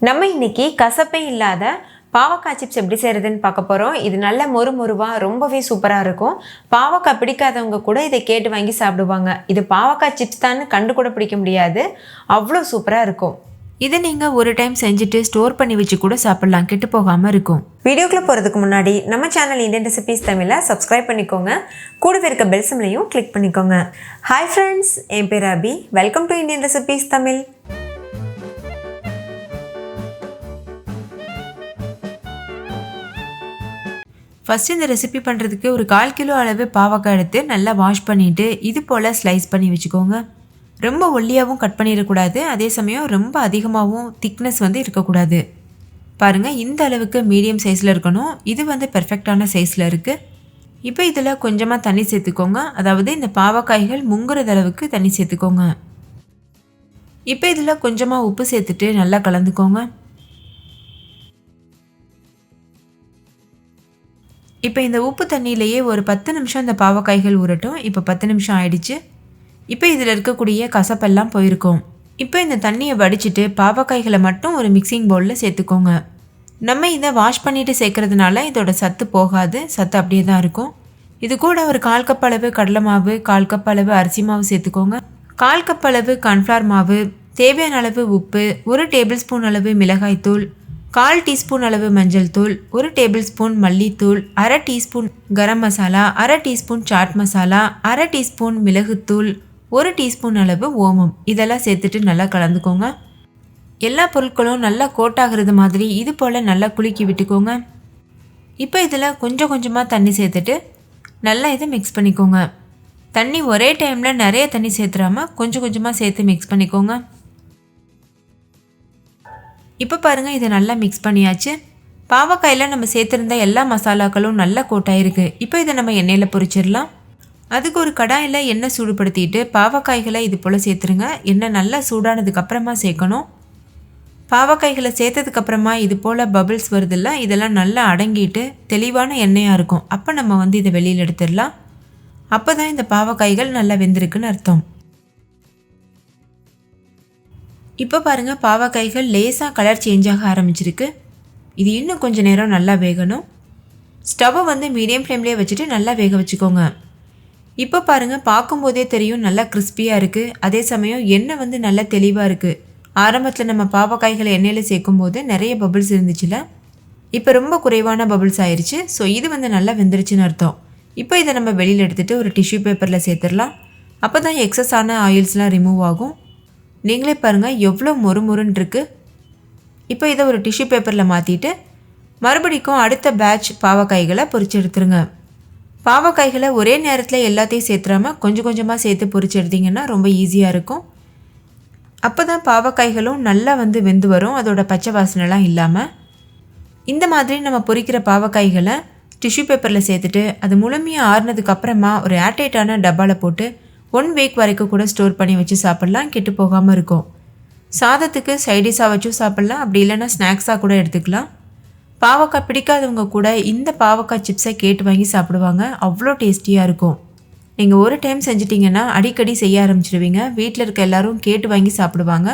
நம்ம இன்னைக்கு கசப்பே இல்லாத பாவக்காய் சிப்ஸ் எப்படி செய்கிறதுன்னு பார்க்க போகிறோம். இது நல்ல மொறுமொறுவாக ரொம்பவே சூப்பராக இருக்கும். பாவக்காய் பிடிக்காதவங்க கூட இதை கேட்டு வாங்கி சாப்பிடுவாங்க. இது பாவக்காய் சிப்ஸ் தான் கண்டு கூட பிடிக்க முடியாது, அவ்வளோ சூப்பராக இருக்கும். இதை நீங்கள் ஒரு டைம் செஞ்சுட்டு ஸ்டோர் பண்ணி வச்சு கூட சாப்பிட்லாம், கெட்டு போகாமல் இருக்கும். வீடியோக்குள்ளே போகிறதுக்கு முன்னாடி நம்ம சேனல் இந்தியன் ரெசிபீஸ் தமிழை சப்ஸ்கிரைப் பண்ணிக்கோங்க. கூடவே இருக்க பெல் சிம்லையும் கிளிக் பண்ணிக்கோங்க. ஹாய் ஃப்ரெண்ட்ஸ், என் பேர் Abhi. Welcome to Indian recipes Tamil. First இந்த ரெசிபி பண்ணுறதுக்கு ஒரு 1/4 கிலோ அளவு பாவக்காய் எடுத்து நல்லா வாஷ் பண்ணிவிட்டு இது போல் ஸ்லைஸ் பண்ணி வச்சுக்கோங்க. ரொம்ப ஒல்லியாகவும் கட் பண்ணிடக்கூடாது, அதே சமயம் ரொம்ப அதிகமாகவும் திக்னஸ் இருக்கக்கூடாது. பாருங்கள், இந்த அளவுக்கு மீடியம் சைஸில் இருக்கணும். இது பெர்ஃபெக்டான சைஸில் இருக்குது. இப்போ இதில் கொஞ்சமாக தண்ணி சேர்த்துக்கோங்க, அதாவது இந்த பாவக்காய்கள் முங்குறது அளவுக்கு தண்ணி சேர்த்துக்கோங்க. இப்போ இதில் கொஞ்சமாக உப்பு சேர்த்துட்டு நல்லா கலந்துக்கோங்க. இப்போ இந்த உப்பு தண்ணியிலேயே ஒரு 10 நிமிஷம் இந்த பாவக்காய்கள் ஊறட்டும். இப்போ 10 நிமிஷம் ஆயிடுச்சு. இப்போ இதில் இருக்கக்கூடிய கசப்பெல்லாம் போயிருக்கும். இப்போ இந்த தண்ணியை வடிச்சிட்டு பாவக்காய்களை மட்டும் ஒரு மிக்சிங் பவுலில் சேர்த்துக்கோங்க. நம்ம இதை வாஷ் பண்ணிவிட்டு சேர்க்கறதுனால இதோட சத்து போகாது, சத்து அப்படியே தான் இருக்கும். இது கூட ஒரு 1/4 கப் அளவு கடலை மாவு, 1/4 கப் அளவு அரிசி மாவு சேர்த்துக்கோங்க. 1/4 கப் அளவு கார்ன்ஃப்ளவர் மாவு, தேவையான அளவு உப்பு, 1 டேபிள் ஸ்பூன் அளவு மிளகாய்த்தூள், 1/4 டீஸ்பூன் அளவு மஞ்சள் தூள், 1 டேபிள் ஸ்பூன் மல்லித்தூள், 1/2 teaspoon garam masala, 1/2 teaspoon chaat masala, 1/2 teaspoon மிளகுத்தூள், 1 டீஸ்பூன் அளவு ஓமம், இதெல்லாம் சேர்த்துட்டு நல்லா கலந்துக்கோங்க. எல்லா பொருட்களும் நல்லா கோட்டாகிறது மாதிரி இது போல் நல்லா குலுக்கி விட்டுக்கோங்க. இப்போ இதில் கொஞ்சம் கொஞ்சமாக தண்ணி சேர்த்துட்டு நல்லா இதை மிக்ஸ் பண்ணிக்கோங்க. தண்ணி ஒரே டைமில் நிறைய தண்ணி சேர்த்துறாமல் கொஞ்சம் கொஞ்சமாக சேர்த்து மிக்ஸ் பண்ணிக்கோங்க. இப்போ பாருங்கள், இதை நல்லா மிக்ஸ் பண்ணியாச்சு. பாவக்காயில் நம்ம சேர்த்துருந்த எல்லா மசாலாக்களும் நல்லா கோட்டாயிருக்கு. இப்போ இதை நம்ம எண்ணெயில் பொரிச்சிடலாம். அதுக்கு ஒரு கடாயில் எண்ணெய் சூடுபடுத்திட்டு பாவக்காய்களை இது போல் சேர்த்துருங்க. எண்ணெய் நல்லா சூடானதுக்கப்புறமா சேர்க்கணும். பாவக்காய்களை சேர்த்ததுக்கப்புறமா இது போல் பபிள்ஸ் வருதில்ல, இதெல்லாம் நல்லா அடங்கிட்டு தெளிவான எண்ணெயாக இருக்கும். அப்போ நம்ம இதை வெளியில் எடுத்துடலாம். அப்போ தான் இந்த பாவக்காய்கள் நல்லா வெந்திருக்குன்னு அர்த்தம். இப்போ பாருங்கள், பாவக்காய்கள் லேசாக கலர் சேஞ்ச் ஆக ஆரம்பிச்சிருக்கு. இது இன்னும் கொஞ்சம் நேரம் நல்லா வேகணும். ஸ்டவ்வை மீடியம் ஃப்ளேம்லேயே வச்சுட்டு நல்லா வேக வச்சுக்கோங்க. இப்போ பாருங்கள், பார்க்கும்போதே தெரியும் நல்லா கிறிஸ்பியாக இருக்குது. அதே சமயம் எண்ணெய் நல்லா தெளிவாக இருக்குது. ஆரம்பத்தில் நம்ம பாவக்காய்களை எண்ணெயில் சேர்க்கும்போது நிறைய பபிள்ஸ் இருந்துச்சுல, இப்போ ரொம்ப குறைவான பபிள்ஸ் ஆயிடுச்சு. ஸோ இது நல்லா வெந்துருச்சுன்னு அர்த்தம். இப்போ இதை நம்ம வெளியில் எடுத்துகிட்டு ஒரு டிஷ்யூ பேப்பரில் சேர்த்துடலாம். அப்போ தான் எக்ஸஸ் ஆன ஆயில்ஸ்லாம் ரிமூவ் ஆகும். நீங்களே பாருங்கள் எவ்வளோ மொறுமொறுன்னு இருக்குது. இப்போ இதை ஒரு டிஷ்யூ பேப்பரில் மாற்றிட்டு மறுபடிக்கும் அடுத்த பேட்ச் பாவக்காய்களை பொரிச்சு எடுத்துருங்க. பாவக்காய்களை ஒரே நேரத்தில் எல்லாத்தையும் சேர்த்துறாமல் கொஞ்சம் கொஞ்சமாக சேர்த்து பொரிச்சு எடுத்திங்கன்னா ரொம்ப ஈஸியாக இருக்கும். அப்போ தான் பாவக்காய்களும் நல்லா வெந்து வரும், அதோட பச்சை வாசனைலாம் இல்லாமல். இந்த மாதிரி நம்ம பொரிக்கிற பாவக்காய்களை டிஷ்யூ பேப்பரில் சேர்த்துட்டு அது முழுமையாக ஆறுனதுக்கப்புறமா ஒரு ஏர்டைட்டான டப்பாவில் போட்டு 1 வீக் வரைக்கும் கூட ஸ்டோர் பண்ணி வச்சு சாப்பிட்லாம், கெட்டு போகாமல் இருக்கும். சாதத்துக்கு சைடிஷாக வச்சும் சாப்பிட்லாம், அப்படி இல்லைன்னா ஸ்நாக்ஸாக கூட எடுத்துக்கலாம். பாவக்காய் பிடிக்காதவங்க கூட இந்த பாவக்காய் சிப்ஸை கேட்டு வாங்கி சாப்பிடுவாங்க, அவ்வளோ டேஸ்டியாக இருக்கும். நீங்கள் ஒரு டைம் செஞ்சிட்டிங்கன்னா அடிக்கடி செய்ய ஆரம்பிச்சிடுவீங்க. வீட்டில் இருக்க எல்லோரும் கேட்டு வாங்கி சாப்பிடுவாங்க.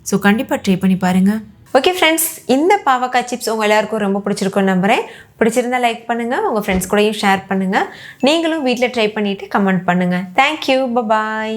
ஸோ கண்டிப்பாக ட்ரை பண்ணி பாருங்கள். ஓகே ஃப்ரெண்ட்ஸ், இந்த பாவக்காய் சிப்ஸ் உங்கள் எல்லாருக்கும் ரொம்ப பிடிச்சிருக்குன்னு நம்புகிறேன். பிடிச்சிருந்தா லைக் பண்ணுங்கள், உங்கள் ஃப்ரெண்ட்ஸ் கூடயும் ஷேர் பண்ணுங்கள். நீங்களும் வீட்டில் ட்ரை பண்ணிவிட்டு கமெண்ட் பண்ணுங்கள். தேங்க்யூ, பாய்.